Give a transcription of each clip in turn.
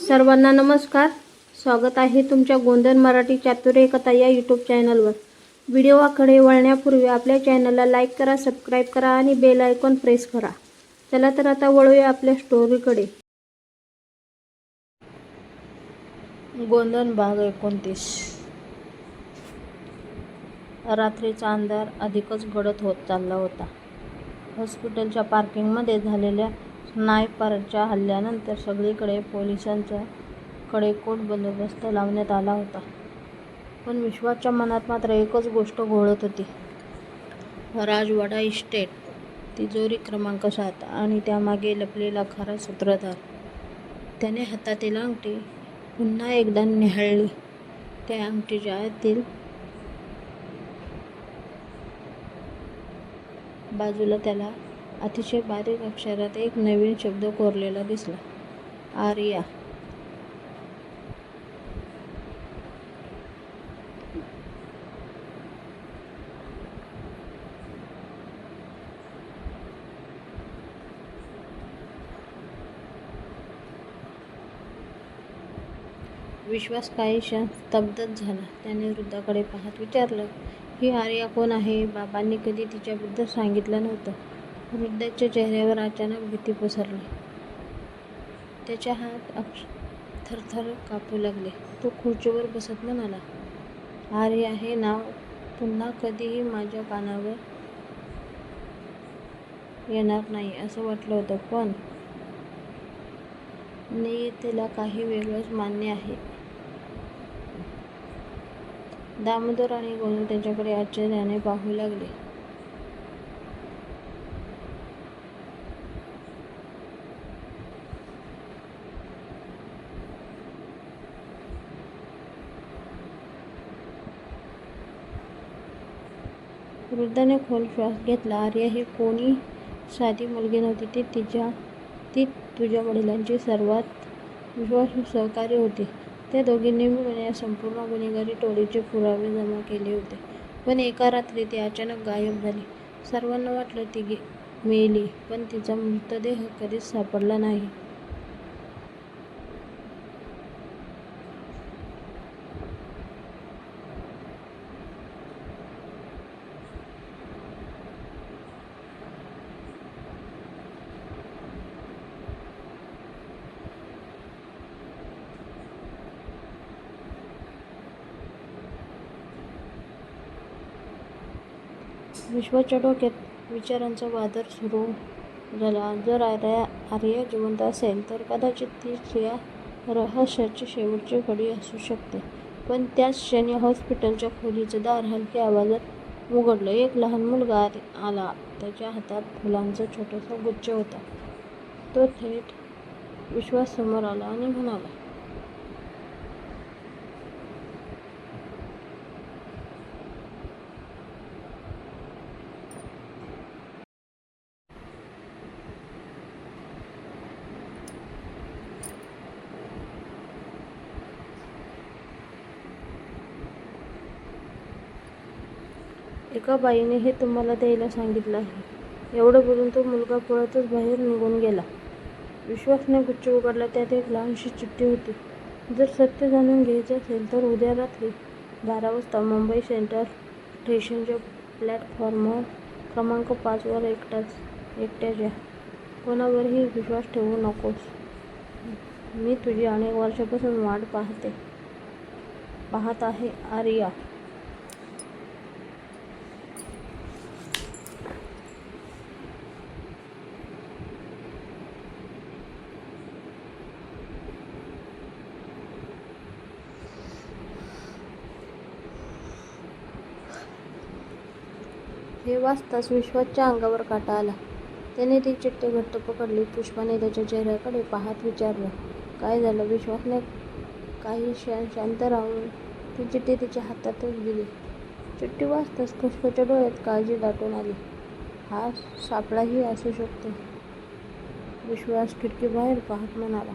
सर्वांना नमस्कार. स्वागत आहे तुमच्या गोंधन मराठी चातुर्य कथा या यूट्यूब चॅनलवर. व्हिडिओकडे वळण्यापूर्वी आपल्या चॅनलला लाईक करा, सबस्क्राईब करा आणि बेल आयकॉन प्रेस करा. चला तर आता वळूया आपल्या स्टोरीकडे. गोंधन भाग 29. रात्रीचा अंधार अधिकच गडद होत चालला होता. हॉस्पिटलच्या पार्किंगमध्ये झालेल्या स्नायपरच्या हल्ल्यानंतर सगळीकडे पोलिसांचा कडेकोट बंदोबस्त लावण्यात आला होता. पण विश्वाच्या मनात मात्र एकच गोष्ट घोळत होती. राजवाडा इस्टेट, तिजोरी क्रमांक 7 आणि त्यामागे लपलेला खरा सूत्रधार. त्याने हातातील अंगठी पुन्हा एकदा न्याहाळली. त्या अंगठीच्या आतील बाजूला त्याला अतिशय बारीक अक्षरात एक नवीन शब्द कोरलेला दिसला. आर्या. विश्वास काही क्षण स्तब्धच झाला. त्याने वृद्धाकडे पाहत विचारलं, ही आर्या कोण आहे? बाबांनी कधी तिच्याबद्दल सांगितलं नव्हतं. वृद्धाच्या चेहऱ्यावर अचानक भीती पसरली. त्याचे हात थरथर कापू लागले. तो खुर्चीवर बसत म्हणाला, आर्या हे नाव पुन्हा कधीही माझ्या कानावर येणार नाही असं वाटलं होतं, पण नियतीला काही वेगळंच मान्य आहे. दामोदर आणि गोनू त्याच्याकडे आश्चर्याने पाहू लागले. वृद्धाने खोल श्वास घेतला. आर्या ही कोणी साधी मुलगी नव्हती. ती तुझ्या वडिलांची सर्वात विश्वासू सहकारी होती. त्या दोघींनी मिळून या संपूर्ण गुन्हेगारी टोळीचे पुरावे जमा केले होते. पण एका रात्री ती अचानक गायब झाली. सर्वांना वाटलं ती मेली, पण तिचा मृतदेह कधीच सापडला नाही. विश्वाच्या डोक्यात विचारांचा वादळ सुरू झाला. जर आर्या जिवंत असेल तर कदाचित तीच या रहस्याची शेवटची कडी असू शकते. पण त्याच क्षणी हॉस्पिटलच्या खोलीचं दार हलक्या आवाजात उघडलं. एक लहान मुलगा आला. त्याच्या हातात फुलांचा छोटासा गुच्छ होता. तो थेट विश्वास समोर आला आणि म्हणाला, एका बाईने हे तुम्हाला द्यायला सांगितलं आहे. एवढं बोलून तो मुलगा पळतच बाहेर निघून गेला. विश्वासने गुच्छ उघडला. त्यात एक लहानशी चिठ्ठी होती. जर सत्य जाणून घ्यायचं असेल तर उद्या रात्री 12 वाजता मुंबई सेंट्रल स्टेशनच्या प्लॅटफॉर्मवर क्रमांक 5 वर एकट्याच या. कोणावरही विश्वास ठेवू नकोस. मी तुझी अनेक वर्षापासून वाट पाहत आहे. आर्या. हे वाचताच विश्वाच्या अंगावर काटा आला. त्याने ती चिठ्ठी घट्ट पकडली. पुष्पाने त्याच्या चेहऱ्याकडे पाहत विचारलं, काय झालं? विश्वासने काही क्षण शांत राहून ती चिठ्ठी तिच्या हातातच दिली. चिठ्ठी वाचताच पुष्पाच्या डोळ्यात काळजी दाटून आली. हा सापळाही असू शकतो. विश्वास खिडकीबाहेर पाहत म्हणाला,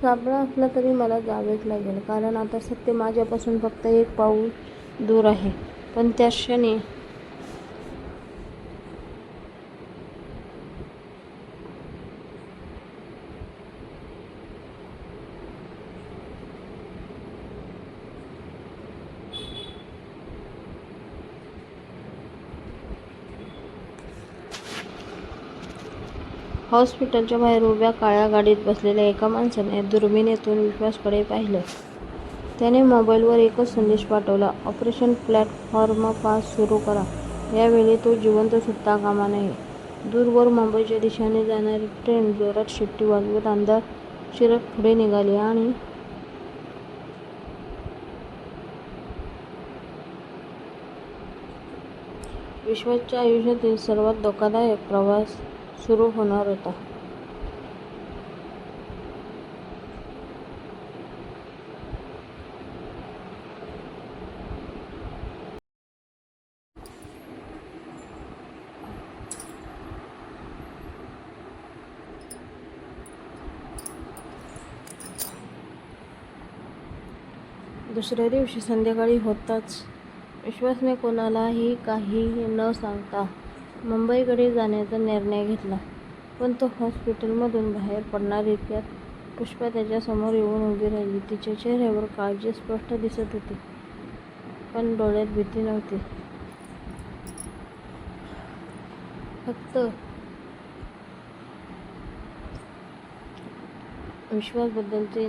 सापळा असला तरी मला जावेच लागेल, कारण आता सत्य माझ्यापासून फक्त एक पाऊल दूर आहे. पण त्याच क्षणी हॉस्पिटलच्या बाहेर उभ्या काळ्या गाडीत बसलेल्या एका माणसाने दुर्बिणीतून विश्वासकडे पाहिलं. त्याने मोबाईलवर एकच संदेश पाठवला, ऑपरेशन प्लॅटफॉर्म 5 सुरू करा. यावेळी तो जिवंत सुटता कामा नये. दूरवर मुंबईच्या दिशेने जाणारी ट्रेन जोरात शिट्टी वाजवत अंधार शिरत पुढे निघाली आणि विश्वाच्या आयुष्यातील सर्वात धोकादायक प्रवास सुरू होणार होता. दुसऱ्या दिवशी संध्याकाळी होताच विश्वासने कोणालाही काही न सांगता मुंबईकडे जाण्याचा निर्णय घेतला. पण तो हॉस्पिटलमधून बाहेर पडणार इतक्यात पुष्पा त्याच्या समोर येऊन उभी राहिली. तिच्या चेहऱ्यावर काळजी स्पष्ट दिसत होती, पण डोळ्यात भीती नव्हती. फक्त विश्वासबद्दलचे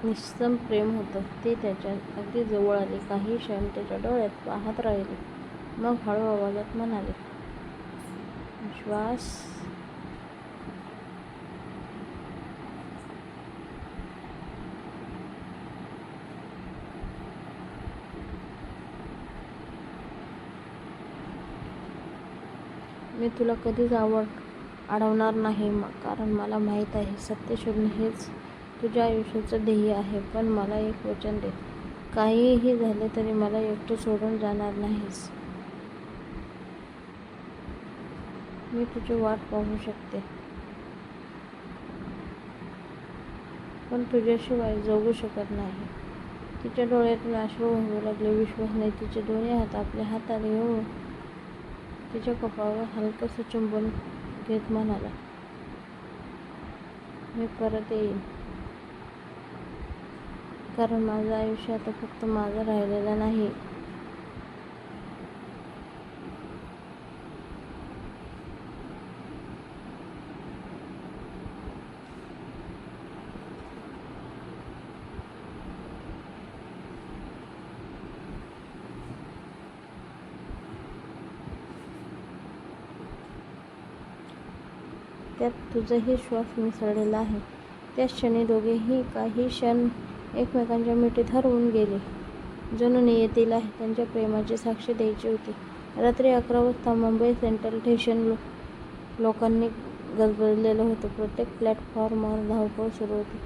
निस्सम प्रेम होतं. ते त्याच्या अगदी जवळ आले, काही क्षण त्याच्या डोळ्यात पाहत राहिले, मग हळू आवाजात म्हणाले, विश्वास. मी तुला कधीच अडवणार नाही, कारण मला माहीत आहे सत्य शोधणं हेच तुझ्या आयुष्याचं ध्येय आहे. पण मला एक वचन दे, काहीही झाले तरी मला एकटं सोडून जाणार नाहीस. मी तुझी वाट पाहू शकते, पण तुझ्याशिवाय जगू शकत नाही. तिच्या डोळ्यातून अश्रू वाहू लागले. विश्वासने तिचे दोन्ही हात आपल्या हातात घेऊन तिच्या कपाळावर हलकंसं चुंबन घेत म्हणाला, मी परत येईन, कारण माझं आयुष्य आता फक्त माझं राहिलेलं नाही. त्यात तुझाही श्वास मिसळलेला आहे. त्याच क्षणी दोघेही काही क्षण एकमेकांच्या मिठीत हरवून गेले. जणू नियतीला त्यांच्या प्रेमाची साक्ष द्यायची होती. रात्री 11 वाजता मुंबई सेंट्रल स्टेशन लोकांनी गजबजलेलं होतं. प्रत्येक प्लॅटफॉर्मवर धावपळ सुरू होती.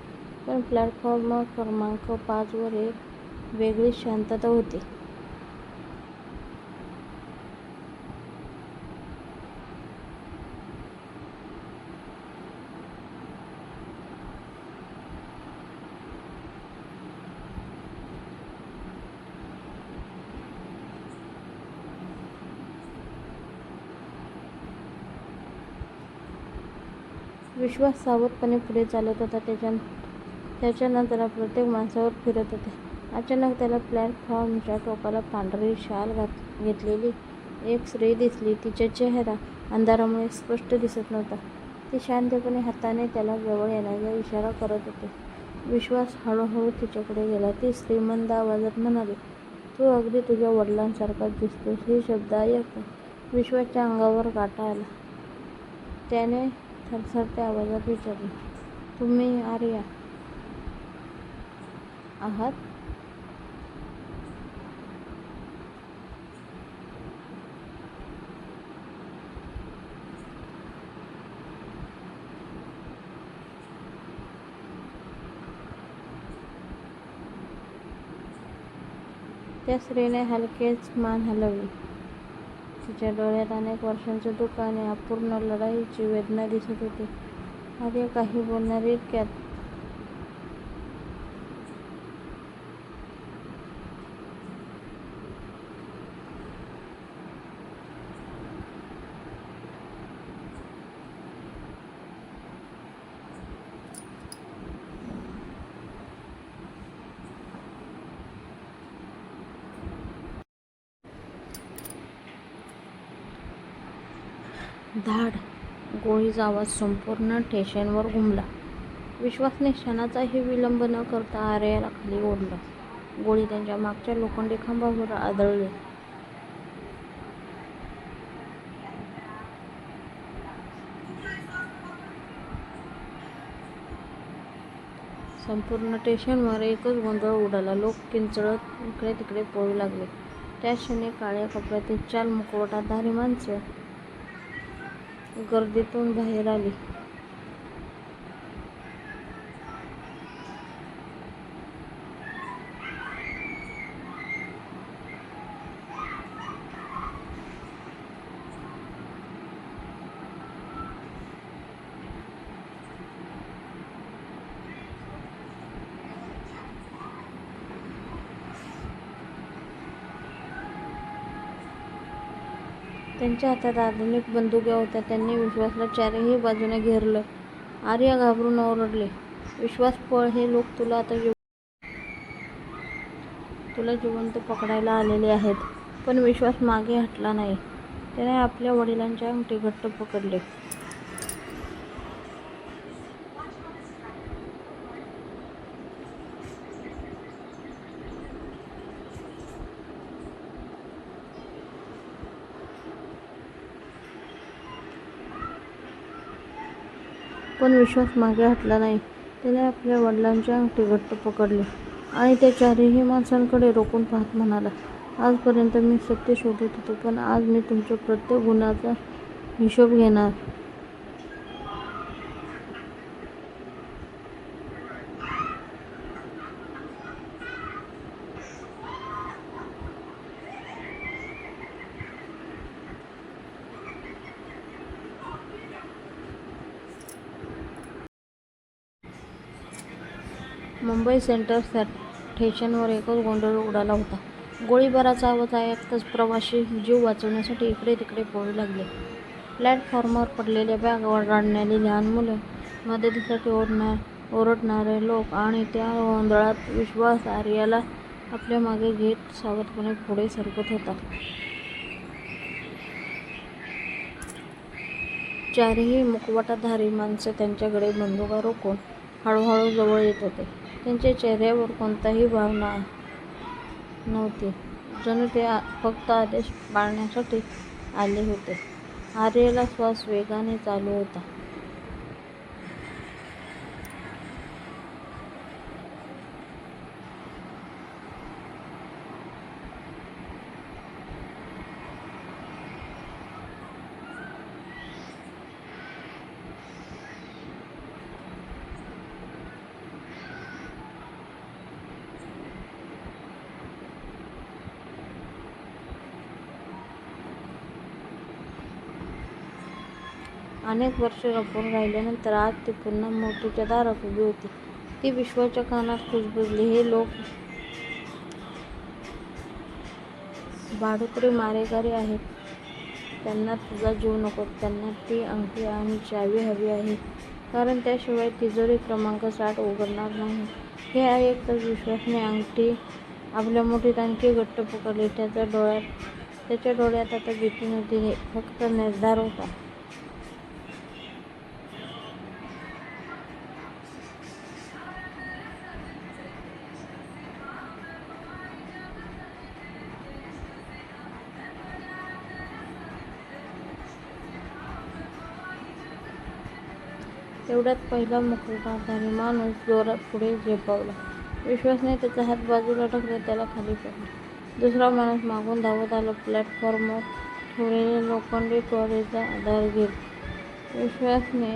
पण प्लॅटफॉर्म क्रमांक 5 वर एक वेगळीच शांतता होती. विश्वास सावधपणे पुढे चालत होता. त्याच्या नजरा प्रत्येक माणसावर फिरत होत्या. अचानक त्याला प्लॅटफॉर्मच्या टोकाला पांढरी शाल घेतलेली एक स्त्री दिसली. तिचा चेहरा अंधारामुळे स्पष्ट दिसत नव्हता. ती शांतपणे हाताने त्याला जवळ येण्याचा इशारा करत होती. विश्वास हळूहळू तिच्याकडे गेला. ती स्त्री मंद आवाजात म्हणाली, तू अगदी तुझ्या वडिलांसारखाच दिसतोस. हे शब्द ऐकून विश्वासच्या अंगावर काटा आला. त्याने थरथरत्या आवाजात विचारले, तुम्ही आर्या आहात? त्या स्त्रीने हलकेच मान हलवली. तिच्या डोळ्यात अनेक वर्षांचं दुःख आणि अपूर्ण लढाईची वेदना दिसत होती. आर्या काही बोलणार इतक्यात धाड! गोळीचा आवाज संपूर्ण स्टेशनवर घुमला. विश्वासने क्षणाचाही विलंब न करता आर्याला खाली ओढलं. गोळी त्यांच्या मागच्या लोखंडी खांबावर आदळली. संपूर्ण स्टेशनवर एकच गोंधळ उडाला. लोक किंचाळत इकडे तिकडे पळू लागले. त्याच क्षणी काळ्या कपड्यातील 4 मुखवटाधारी माणसं गर्दीतून बाहेर आली. त्यांच्या हातात आधुनिक बंदुका होत्या. त्यांनी विश्वासला चारही बाजूने घेरलं. आर्या घाबरून ओरडले, विश्वास पळ, हे लोक तुला जिवंत पकडायला आलेले आहेत. पण विश्वास मागे हटला नाही. त्याने आपल्या वडिलांची अंगठी घट्ट पकडली. त्याने आपल्या वडिलांची अंगठी घट्ट पकडली आणि त्या 4ही माणसांकडे रोखून पाहत म्हणाला, आजपर्यंत मी सत्य शोधत होतो, पण आज मी तुमच्या प्रत्येक गुन्ह्याचा हिशोब घेणार. मुंबई सेंट्रल स्टेशनवर एकच गोंधळ उडाला होता. गोळीबाराचा आवाज ऐकताच प्रवासी जीव वाचवण्यासाठी इकडे तिकडे पळू लागले. प्लॅटफॉर्मवर पडलेल्या बॅगवर रडणारी लहान मुलं, मदतीसाठी ओरडणारे लोक आणि त्या गोंधळात विश्वास आर्याला आपल्या मागे घेत सावधपणे पुढे सरकत होता. 4ही मुखवटाधारी माणसं त्यांच्याकडे बंदुका रोखून हळूहळू जवळ येत होते. त्यांच्या चेहऱ्यावर कोणतीही भावना नव्हती. जणू ते फक्त आदेश पाळण्यासाठी आले होते. आर्याला श्वास वेगाने चालू होता. अनेक वर्षे लपून राहिल्यानंतर आज ती पुन्हा मृत्यूच्या दारात उभी होती. ती विश्वाच्या कानात कुजबुजली, हे लोक भाडुकरी मारेकरी आहेत. त्यांना तुझा जीव नको. त्यांना ती अंगठी आणि चावी हवी आहे, कारण त्याशिवाय तिजोरी क्रमांक 60 उघडणार नाही. हे ऐकताच विश्वासने अंगठी आपल्या मुठीत आणखी घट्ट पकडली. त्याच्या डोळ्यात आता भीती नव्हती, फक्त निर्धार होता. तेवढ्यात पहिला मुखवटाधारी माणूस जोरात पुढे झेपावला. विश्वासने त्याचा हात बाजूला ढकलत त्याला खाली पडले. दुसरा माणूस मागून धावत आला. प्लॅटफॉर्मवर ठेवलेल्या लोखंडी ट्रॉलीचा आधार घेत विश्वासने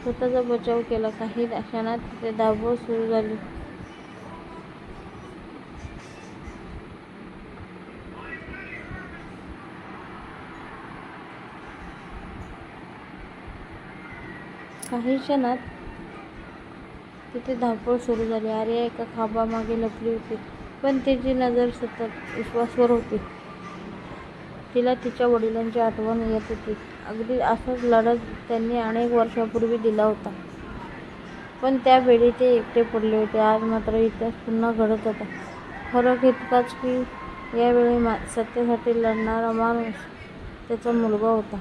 स्वतःचा बचाव केला. काही क्षणात तिथे धावपळ सुरू झाली. आर्या एका खांबामागे लपली होती, पण तिची नजर सतत विश्वासवर होती. तिला तिच्या वडिलांची आठवण येत होती. अगदी असाच लढा त्यांनी अनेक वर्षांपूर्वी दिला होता, पण त्यावेळी ते एकटे पडले होते. आज मात्र इतिहास पुन्हा घडत होता. फरक इतकाच की यावेळी सत्यासाठी लढणारा माणूस त्याचा मुलगा होता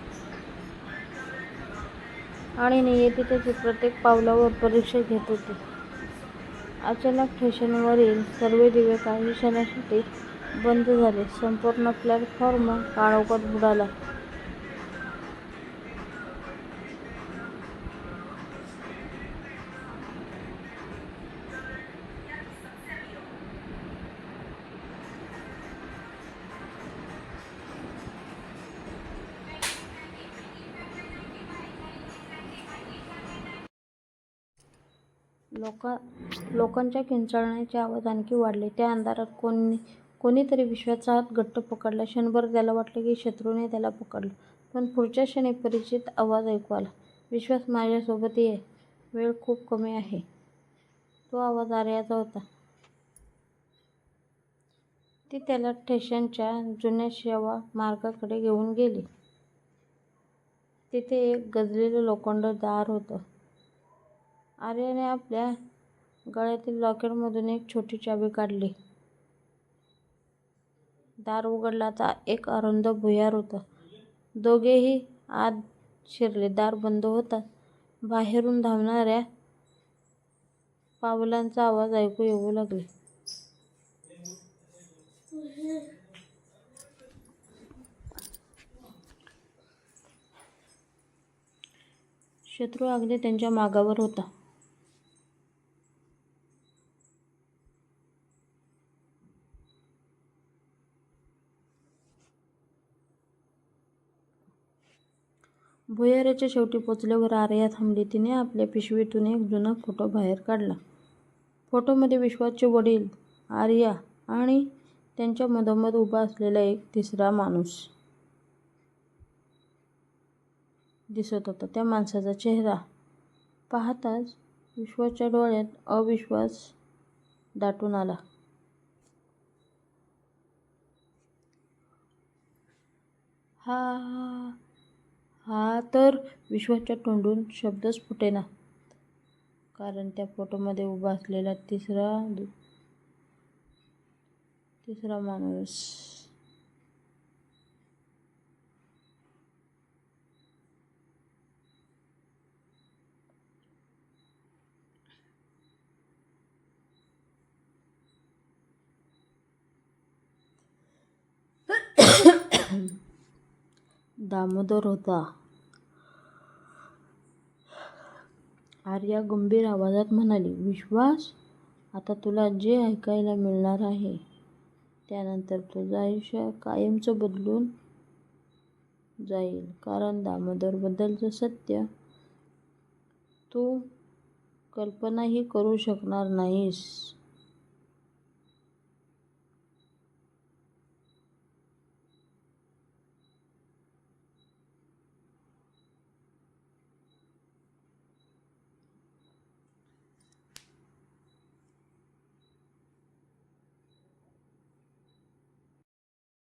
आणि नियती त्याची प्रत्येक पावलावर परीक्षा घेत होती. अचानक स्टेशनवरील सर्व दिवे काही क्षणासाठी बंद झाले. संपूर्ण प्लॅटफॉर्म काळोखात बुडाला. लोकांच्या किंचाळण्याचे आवाज आणखी वाढले. त्या अंधारात कोणीतरी विश्वाचा हात घट्ट पकडला. क्षणभर त्याला वाटलं की शत्रूने त्याला पकडलं. पण पुढच्या क्षणी परिचित आवाज ऐकू आला. विश्वास, माझ्यासोबत ये. वेळ खूप कमी आहे. तो आवाज आर्याचा होता. ती त्याला स्टेशनच्या जुन्या सेवा मार्गाकडे घेऊन गेली. तिथे एक गंजलेलं लोखंडी दार होतं. आर्याने आपल्या गळ्यातील लॉकेटमधून एक छोटी चावी काढली. दार उघडलं. आता एक अरुंद भुयार होतं. दोघेही आत शिरले. दार बंद होताच बाहेरून धावणाऱ्या पावलांचा आवाज ऐकू येऊ लागले. शत्रू अगदी त्यांच्या मागावर होता. भुयाराच्या शेवटी पोचल्यावर आर्या थांबली. तिने आपल्या पिशवीतून एक जुना फोटो बाहेर काढला. फोटोमध्ये विश्वासचे वडील, आर्या आणि त्यांच्या मधोमध उभा असलेला एक तिसरा माणूस दिसत होता. त्या माणसाचा चेहरा पाहताच विश्वासच्या डोळ्यात अविश्वास दाटून आला. हा तर विश्वासच्या तोंडून शब्दच फुटेना. कारण त्या फोटोमध्ये उभा असलेला तिसरा माणूस दामोदर होता. आर्या गंभीर आवाजात म्हणाली, विश्वास, आता तुला जे ऐकायला मिळणार आहे त्यानंतर तुझं आयुष्य कायमचं बदलून जाईल. कारण दामोदरबद्दलचं सत्य तू कल्पनाही करू शकणार नाहीस.